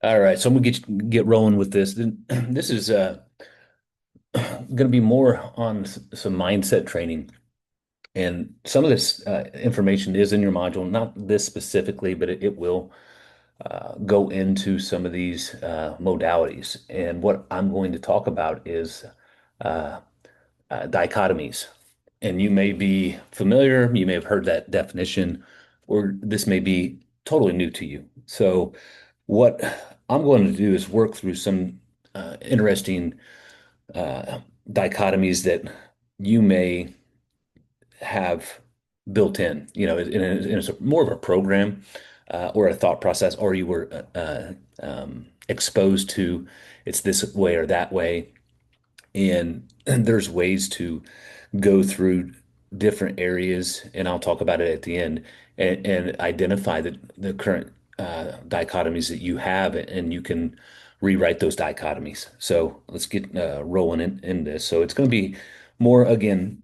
All right, so I'm gonna get rolling with this. This is gonna be more on some mindset training, and some of this information is in your module. Not this specifically, but it will go into some of these modalities. And what I'm going to talk about is uh, dichotomies. And you may be familiar, you may have heard that definition, or this may be totally new to you. So, what I'm going to do is work through some interesting uh, dichotomies that you may have built in, in more of a program or a thought process, or you were exposed to it's this way or that way. And there's ways to go through different areas, and I'll talk about it at the end, and identify the current dichotomies that you have, and you can rewrite those dichotomies. So let's get rolling in this. So it's going to be more, again,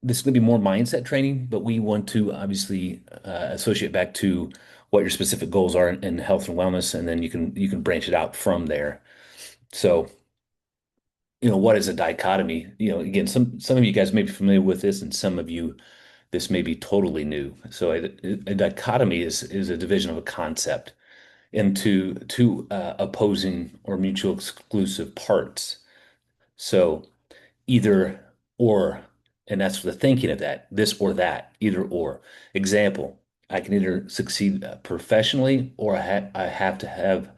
this is going to be more mindset training, but we want to obviously associate back to what your specific goals are in health and wellness, and then you can branch it out from there. So what is a dichotomy? Again, some of you guys may be familiar with this, and some of you, this may be totally new. So a dichotomy is a division of a concept into two opposing or mutual exclusive parts. So either or, and that's the thinking of that, this or that, either or. Example, I can either succeed professionally, or I have to have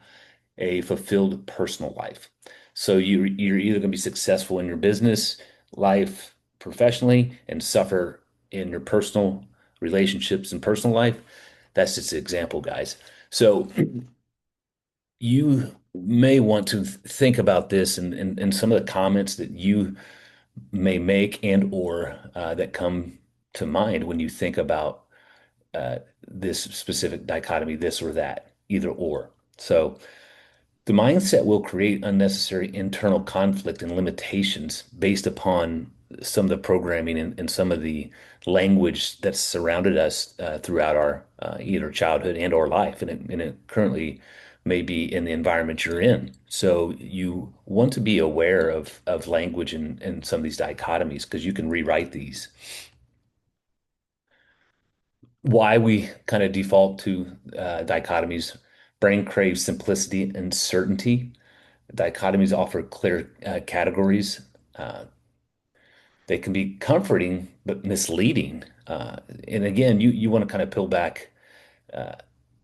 a fulfilled personal life. So you're either going to be successful in your business life professionally and suffer in your personal relationships and personal life. That's just an example, guys. So you may want to think about this and some of the comments that you may make and or that come to mind when you think about this specific dichotomy, this or that, either or. So the mindset will create unnecessary internal conflict and limitations based upon some of the programming and some of the language that's surrounded us throughout our either childhood and or life, and it currently may be in the environment you're in. So you want to be aware of language and some of these dichotomies because you can rewrite these. Why we kind of default to dichotomies: brain craves simplicity and certainty. Dichotomies offer clear categories. Uh, they can be comforting but misleading. And again, you want to kind of peel back uh,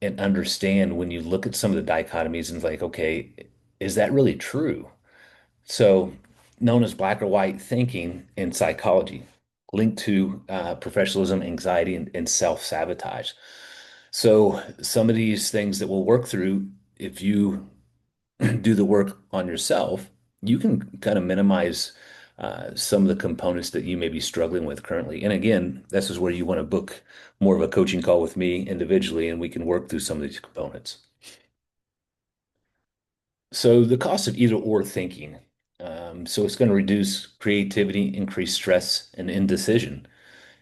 and understand when you look at some of the dichotomies and like, okay, is that really true? So, known as black or white thinking in psychology, linked to professionalism, anxiety, and self-sabotage. So, some of these things that we'll work through, if you do the work on yourself, you can kind of minimize some of the components that you may be struggling with currently. And again, this is where you want to book more of a coaching call with me individually, and we can work through some of these components. So the cost of either or thinking. So it's going to reduce creativity, increase stress, and indecision.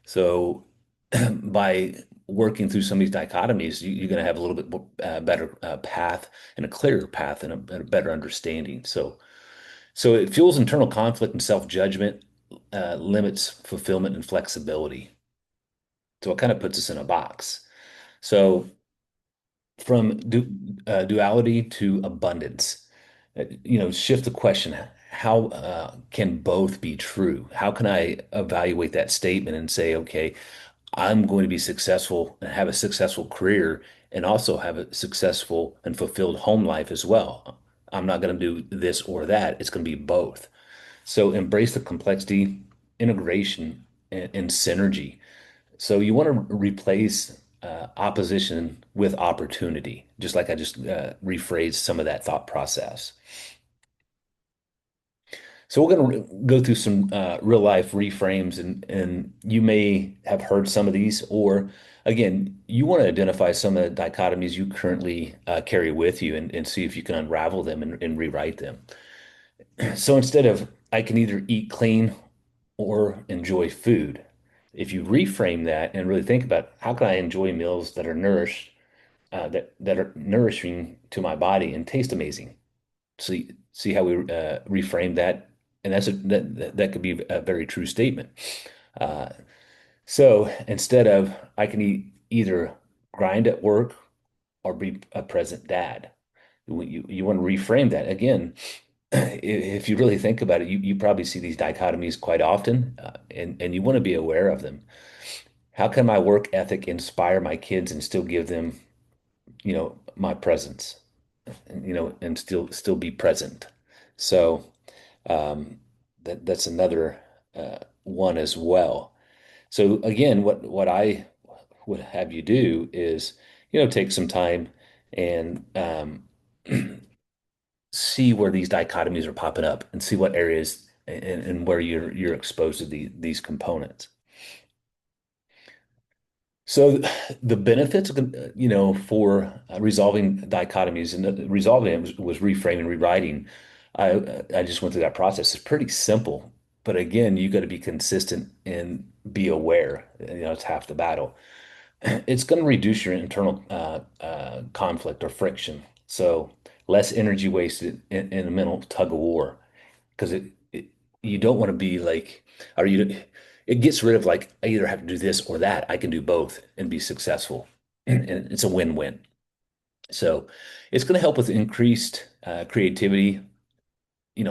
So by working through some of these dichotomies, you're going to have a little bit more, better path and a clearer path and a better understanding. So it fuels internal conflict and self-judgment, limits fulfillment and flexibility. So it kind of puts us in a box. So from duality to abundance, shift the question, how can both be true? How can I evaluate that statement and say, okay, I'm going to be successful and have a successful career and also have a successful and fulfilled home life as well. I'm not going to do this or that. It's going to be both. So embrace the complexity, integration, and synergy. So you want to replace opposition with opportunity, just like I just rephrased some of that thought process. So we're going to go through some real life reframes, and you may have heard some of these, or again, you want to identify some of the dichotomies you currently carry with you and see if you can unravel them and rewrite them. So instead of I can either eat clean or enjoy food, if you reframe that and really think about how can I enjoy meals that are nourished that are nourishing to my body and taste amazing. See how we reframe that, and that could be a very true statement. Uh, so instead of I can either grind at work or be a present dad. You want to reframe that again. If you really think about it, you probably see these dichotomies quite often, and you want to be aware of them. How can my work ethic inspire my kids and still give them, my presence, and still be present? So that's another one as well. So again, what I would have you do is, take some time and see where these dichotomies are popping up and see what areas and where you're exposed to these components. So the benefits, for resolving dichotomies and resolving it was reframing, rewriting. I just went through that process. It's pretty simple, but again, you got to be consistent and be aware. It's half the battle. It's going to reduce your internal conflict or friction. So less energy wasted in a mental tug of war because you don't want to be like, or it gets rid of like, I either have to do this or that. I can do both and be successful. And it's a win-win. So it's going to help with increased creativity,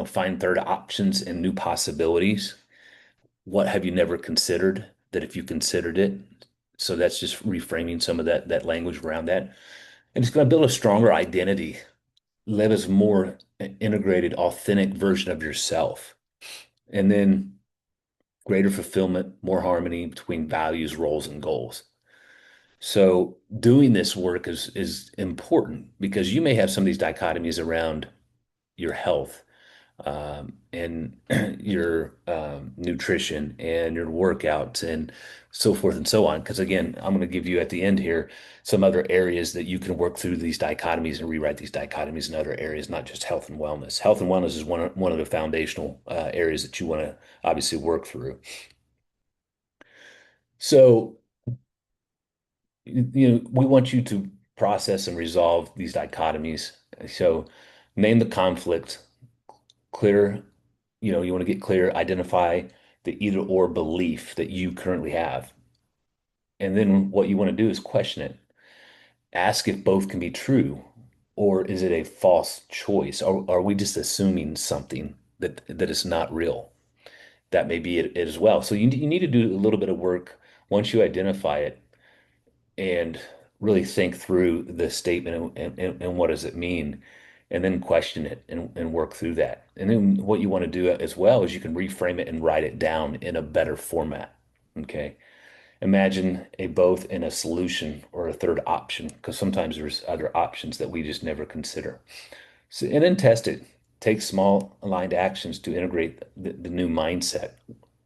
find third options and new possibilities. What have you never considered that if you considered it? So that's just reframing some of that language around that. And it's going to build a stronger identity, live as more integrated, authentic version of yourself. And then greater fulfillment, more harmony between values, roles, and goals. So doing this work is important because you may have some of these dichotomies around your health, and your nutrition and your workouts and so forth and so on. Because again, I'm going to give you at the end here some other areas that you can work through these dichotomies and rewrite these dichotomies in other areas, not just health and wellness. Health and wellness is one of the foundational areas that you want to obviously work through. So, we want you to process and resolve these dichotomies. So, name the conflict, clear, you want to get clear, identify the either or belief that you currently have. And then what you want to do is question it. Ask if both can be true, or is it a false choice? Or are we just assuming something that is not real? That may be it as well. So you need to do a little bit of work once you identify it and really think through the statement and what does it mean, and then question it and work through that. And then what you want to do as well is you can reframe it and write it down in a better format. Okay. Imagine a both and a solution or a third option, because sometimes there's other options that we just never consider. So, and then test it. Take small aligned actions to integrate the new mindset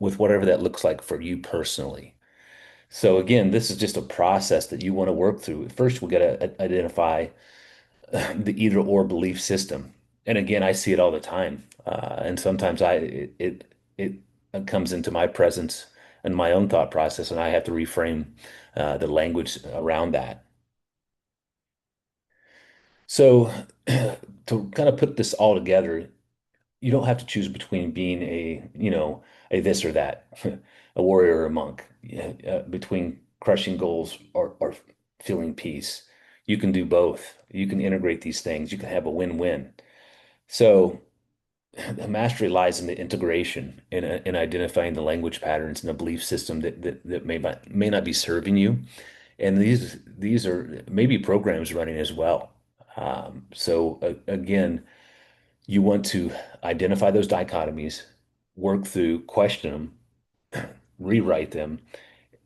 with whatever that looks like for you personally. So again, this is just a process that you want to work through. First, we got to identify the either or belief system. And again, I see it all the time. And sometimes it comes into my presence and my own thought process, and I have to reframe the language around that. So to kind of put this all together, you don't have to choose between being a this or that, a warrior or a monk, yeah, between crushing goals or feeling peace. You can do both. You can integrate these things. You can have a win-win. So the mastery lies in the integration in identifying the language patterns and the belief system that may not be serving you. And these are maybe programs running as well. So again, you want to identify those dichotomies, work through, question them, rewrite them,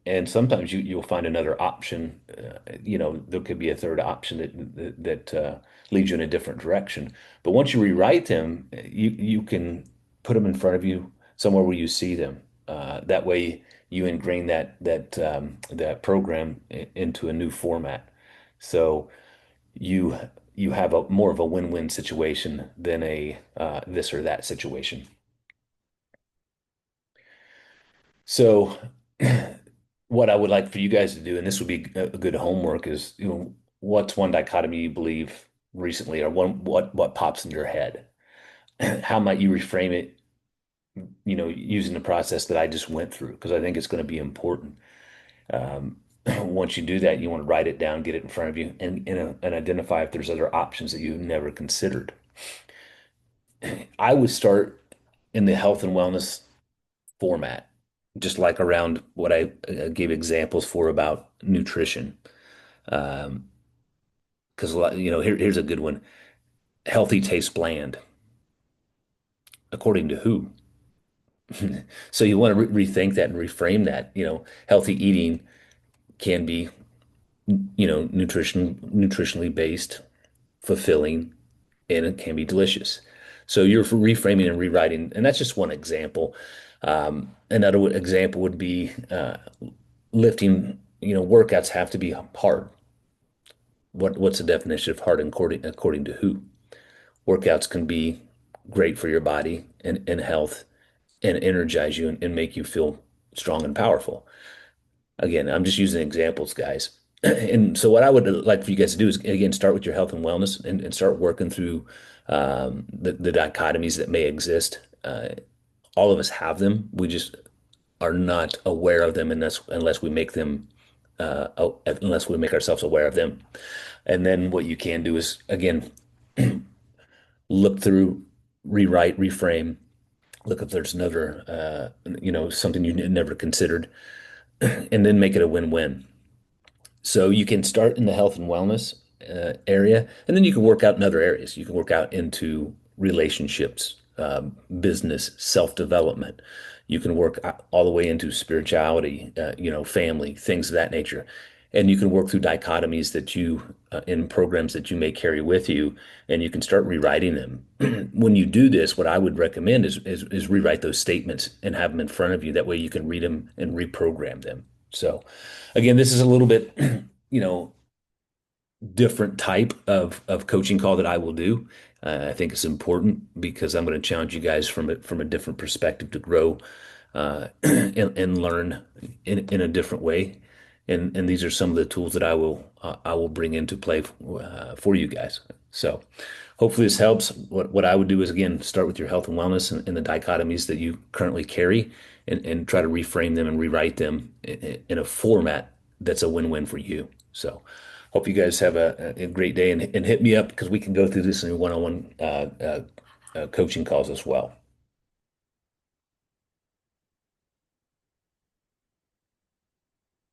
and sometimes you'll find another option. There could be a third option that leads you in a different direction. But once you rewrite them, you can put them in front of you somewhere where you see them. That way, you ingrain that program into a new format. So you you have a more of a win-win situation than a this or that situation. So what I would like for you guys to do, and this would be a good homework, is what's one dichotomy you believe recently, or what pops in your head? How might you reframe it, using the process that I just went through? Because I think it's going to be important. Um, Once you do that, you want to write it down, get it in front of you, and identify if there's other options that you've never considered. I would start in the health and wellness format, just like around what I gave examples for about nutrition. Um, because here's a good one. Healthy tastes bland, according to who? So you want to rethink that and reframe that. Healthy eating can be, nutritionally based, fulfilling, and it can be delicious. So you're reframing and rewriting, and that's just one example. Another example would be lifting. Workouts have to be hard. What's the definition of hard according to who? Workouts can be great for your body and health and energize you and make you feel strong and powerful. Again, I'm just using examples, guys. And so what I would like for you guys to do is, again, start with your health and wellness and start working through the dichotomies that may exist. All of us have them. We just are not aware of them unless we make them unless we make ourselves aware of them. And then what you can do is, again, look through, rewrite, reframe, look if there's another, something you never considered, and then make it a win-win. So you can start in the health and wellness area, and then you can work out in other areas. You can work out into relationships, business, self-development. You can work all the way into spirituality, family, things of that nature. And you can work through dichotomies in programs that you may carry with you, and you can start rewriting them. When you do this, what I would recommend is rewrite those statements and have them in front of you. That way you can read them and reprogram them. So, again, this is a little bit, you know, different type of coaching call that I will do. I think it's important because I'm going to challenge you guys from a different perspective to grow and learn in a different way. And these are some of the tools that I will bring into play for you guys. So hopefully this helps. What I would do is, again, start with your health and wellness and the dichotomies that you currently carry, and try to reframe them and rewrite them in a format that's a win-win for you. So hope you guys have a great day, and hit me up because we can go through this in one-on-one coaching calls as well.